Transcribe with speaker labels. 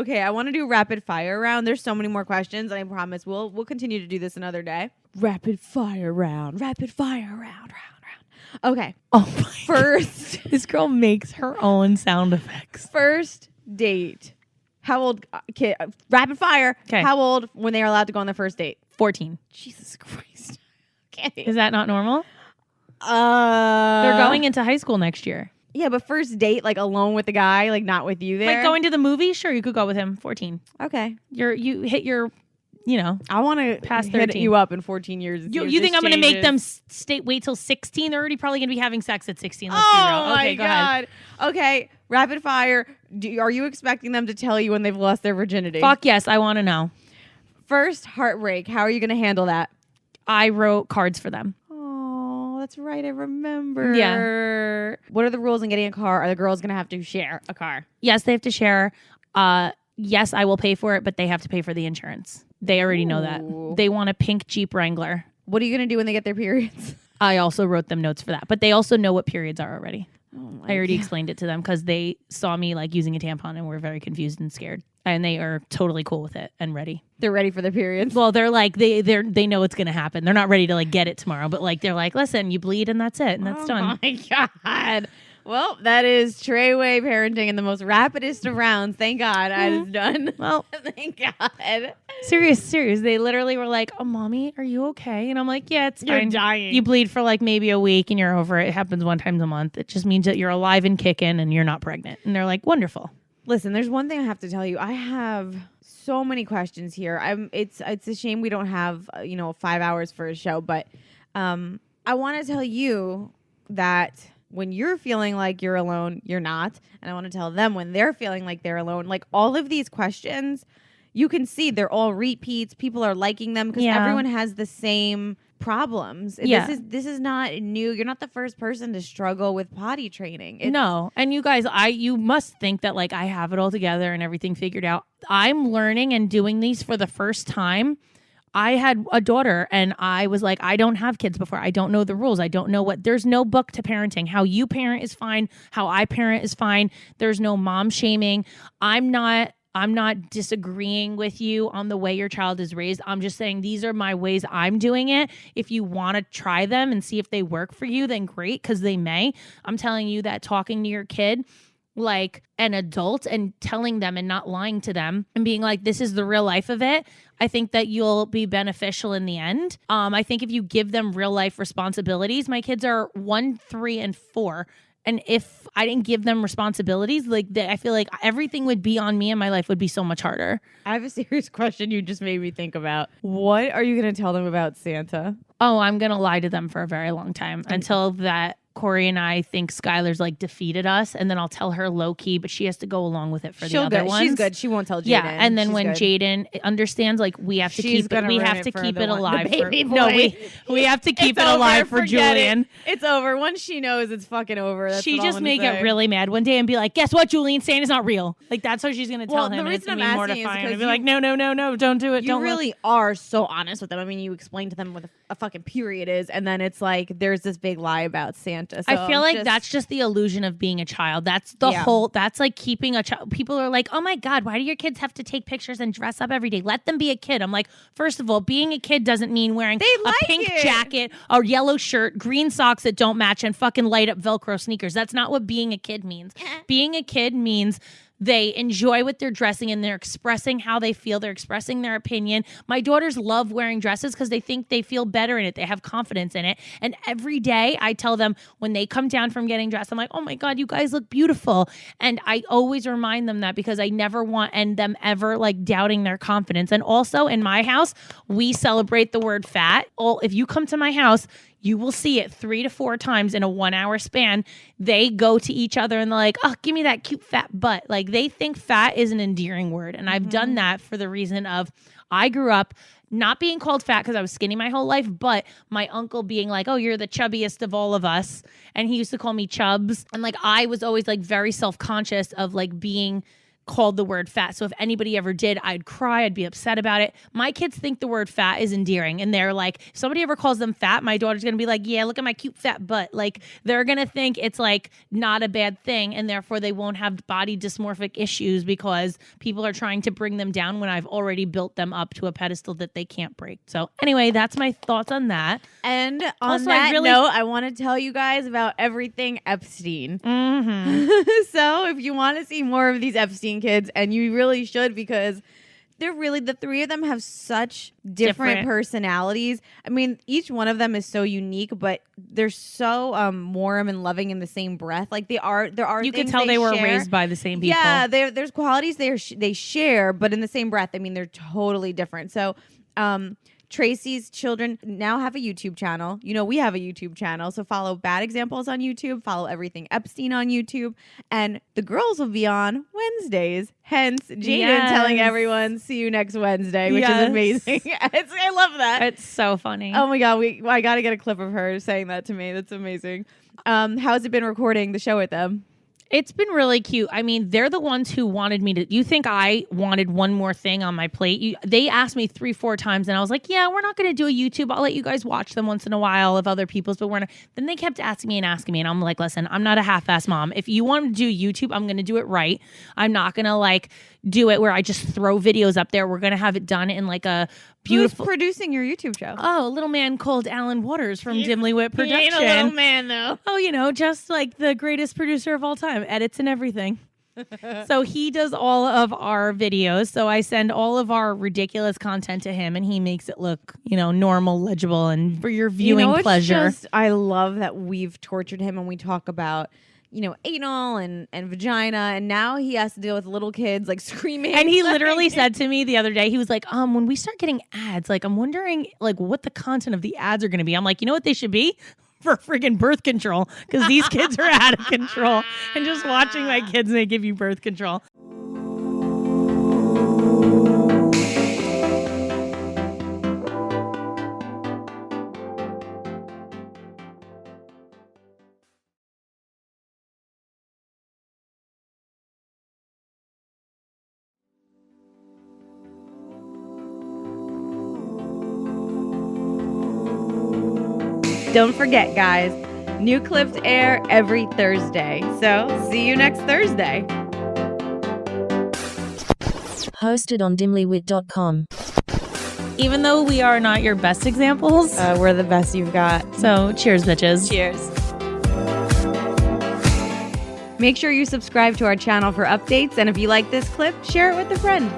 Speaker 1: Okay, I want to do rapid fire round. There's so many more questions, and I promise we'll continue to do this another day. Rapid fire round. Okay.
Speaker 2: Oh my
Speaker 1: First,
Speaker 2: this girl makes her own sound effects.
Speaker 1: first date. How old? Kid. Rapid fire.
Speaker 2: 'Kay.
Speaker 1: How old when they are allowed to go on their first date?
Speaker 2: 14.
Speaker 1: Jesus Christ. Okay.
Speaker 2: Is that not normal? They're going into high school next year.
Speaker 1: Yeah, but first date, like alone with the guy, like not with you there.
Speaker 2: Like going to the movie? Sure, you could go with him. 14.
Speaker 1: Okay.
Speaker 2: You hit your, you know.
Speaker 1: I want to
Speaker 2: Past
Speaker 1: hit
Speaker 2: 13.
Speaker 1: you up in 14 years.
Speaker 2: You think I'm going to make them wait till 16? They're already probably going to be having sex at 16. Let's be
Speaker 1: Oh
Speaker 2: real. Okay,
Speaker 1: my
Speaker 2: go ahead.
Speaker 1: God. Okay, rapid fire. Are you expecting them to tell you when they've lost their virginity?
Speaker 2: Fuck yes, I want to know.
Speaker 1: First heartbreak. How are you going to handle that?
Speaker 2: I wrote cards for them.
Speaker 1: Oh, that's right. I remember.
Speaker 2: Yeah.
Speaker 1: What are the rules in getting a car? Are the girls going to have to share a car?
Speaker 2: Yes, they have to share. Yes, I will pay for it, but they have to pay for the insurance. They already know that.
Speaker 1: Ooh.
Speaker 2: They want a pink Jeep Wrangler.
Speaker 1: What are you going to do when they get their periods?
Speaker 2: I also wrote them notes for that, but they also know what periods are already.
Speaker 1: Oh
Speaker 2: I already explained it to them because they saw me like using a tampon and were very confused and scared. And they are totally cool with it and ready.
Speaker 1: They're ready for their periods.
Speaker 2: Well, they're like they know it's gonna happen. They're not ready to like get it tomorrow, but like they're like, listen, you bleed and that's it, and that's done.
Speaker 1: Oh my God. Well, that is Treyway parenting in the most rapidest of rounds. Thank God I was done.
Speaker 2: Well,
Speaker 1: Thank God.
Speaker 2: serious. They literally were like, "Oh, mommy, are you okay?" And I'm like, "Yeah, it's
Speaker 1: You're
Speaker 2: fine.
Speaker 1: dying.
Speaker 2: You bleed for like maybe a week and you're over it. It happens one time a month. It just means that you're alive and kicking and you're not pregnant." And they're like, "Wonderful."
Speaker 1: Listen, there's one thing I have to tell you. I have so many questions here. It's a shame we don't have 5 hours for a show, but I want to tell you that when you're feeling like you're alone, you're not, and I want to tell them when they're feeling like they're alone. Like all of these questions, you can see they're all repeats. People are liking them because everyone has the same problems.
Speaker 2: Yeah.
Speaker 1: This is not new. You're not the first person to struggle with potty training.
Speaker 2: No. And you guys, you must think that like I have it all together and everything figured out. I'm learning and doing these for the first time. I had a daughter and I was like, I don't have kids before. I don't know the rules. I don't know there's no book to parenting. How you parent is fine. How I parent is fine. There's no mom shaming. I'm not disagreeing with you on the way your child is raised. I'm just saying these are my ways I'm doing it. If you want to try them and see if they work for you, then great, because they may. I'm telling you that talking to your kid like an adult and telling them and not lying to them and being like, this is the real life of it, I think that you'll be beneficial in the end. I think if you give them real life responsibilities, my kids are 1, 3, and 4. And if I didn't give them responsibilities, I feel like everything would be on me and my life would be so much harder.
Speaker 1: I have a serious question you just made me think about. What are you going to tell them about Santa?
Speaker 2: Oh, I'm going to lie to them for a very long time until that Corey and I think Skylar's like defeated us, and then I'll tell her low key, but she has to go along with it for the other ones.
Speaker 1: She's good. She won't tell Jaden.
Speaker 2: Yeah, and then when Jaden understands, like we have to keep it. We have to keep it alive. We have to keep it alive for Julian.
Speaker 1: It's over. Once she knows, it's fucking over. That's
Speaker 2: She
Speaker 1: what
Speaker 2: just
Speaker 1: I'm
Speaker 2: may
Speaker 1: gonna
Speaker 2: get
Speaker 1: say.
Speaker 2: really mad one day and be like, "Guess what, Julian? Santa's not real." Like that's what she's gonna tell him.
Speaker 1: The
Speaker 2: And it's
Speaker 1: reason
Speaker 2: gonna
Speaker 1: I'm
Speaker 2: be
Speaker 1: asking is
Speaker 2: mortifying.
Speaker 1: because
Speaker 2: And be like, "No, don't do it.
Speaker 1: You
Speaker 2: Don't
Speaker 1: really are so honest with them. I mean, you explain to them what a fucking period is, and then it's like there's this big lie about Santa. So
Speaker 2: I feel like that's just the illusion of being a child. That's the whole, that's like keeping a child. People are like, oh my God, why do your kids have to take pictures and dress up every day? Let them be a kid. I'm like, first of all, being a kid doesn't mean wearing a pink jacket, a yellow shirt, green socks that don't match, and fucking light up Velcro sneakers. That's not what being a kid means. Being a kid means they enjoy what they're dressing and they're expressing how they feel. They're expressing their opinion. My daughters love wearing dresses because they think they feel better in it. They have confidence in it. And every day I tell them when they come down from getting dressed, I'm like, oh my God, you guys look beautiful. And I always remind them that because I never want them ever like doubting their confidence. And also in my house, we celebrate the word fat. If you come to my house, you will see it 3 to 4 times in a 1 hour span. They go to each other and they're like, oh, give me that cute fat butt. Like they think fat is an endearing word. And I've done that for the reason of I grew up not being called fat because I was skinny my whole life, but my uncle being like, oh, you're the chubbiest of all of us. And he used to call me Chubs. And like, I was always like very self-conscious of like being called the word fat. So if anybody ever did, I'd cry, I'd be upset about it. My kids think the word fat is endearing, and they're like, if somebody ever calls them fat, my daughter's going to be like, yeah, look at my cute fat butt. Like, they're going to think it's like not a bad thing, and therefore they won't have body dysmorphic issues because people are trying to bring them down when I've already built them up to a pedestal that they can't break. So anyway, that's my thoughts on that.
Speaker 1: And on also, that note, I want to tell you guys about everything Epstein. So if you want to see more of these Epstein kids, and you really should, because they're really, the three of them have such different personalities. I mean, each one of them is so unique, but they're so warm and loving in the same breath. Like there are
Speaker 2: you could tell they were raised by the same people.
Speaker 1: Yeah, there's qualities they share, but in the same breath, I mean, they're totally different. So Tracy's children now have a YouTube channel. You know, we have a YouTube channel. So follow Bad Examples on YouTube. Follow Everything Epstein on YouTube. And the girls will be on Wednesdays. Hence, Jaden telling everyone, see you next Wednesday, which is amazing. I love that.
Speaker 2: It's so funny.
Speaker 1: Oh my God. I got to get a clip of her saying that to me. That's amazing. How's it been recording the show with them?
Speaker 2: It's been really cute. I mean, they're the ones who wanted me to. You think I wanted one more thing on my plate? They asked me 3-4 times, and I was like, "Yeah, we're not going to do a YouTube. I'll let you guys watch them once in a while of other people's, but we're not." Then they kept asking me, and I'm like, "Listen, I'm not a half-ass mom. If you want to do YouTube, I'm going to do it right. I'm not going to like do it where I just throw videos up there. We're going to have it done in like a beautiful."
Speaker 1: Who's producing your YouTube show?
Speaker 2: Oh, a little man called Alan Waters from Dimly Wit Production.
Speaker 1: He ain't a little man though.
Speaker 2: Oh, you know, just like the greatest producer of all time, edits and everything. So he does all of our videos. So I send all of our ridiculous content to him, and he makes it look, you know, normal, legible, and for your viewing pleasure.
Speaker 1: I love that we've tortured him, and we talk about, you know, anal and vagina, and now he has to deal with little kids like screaming.
Speaker 2: And he literally said to me the other day, he was like, when we start getting ads, like I'm wondering like what the content of the ads are going to be. I'm like, you know what they should be? For friggin' birth control, because these kids are out of control. And just watching my kids, they give you birth control.
Speaker 1: Don't forget, guys, new clips air every Thursday. So see you next Thursday.
Speaker 3: Hosted on dimlywit.com.
Speaker 2: Even though we are not your best examples,
Speaker 1: we're the best you've got.
Speaker 2: So cheers, bitches.
Speaker 1: Cheers. Make sure you subscribe to our channel for updates. And if you like this clip, share it with a friend.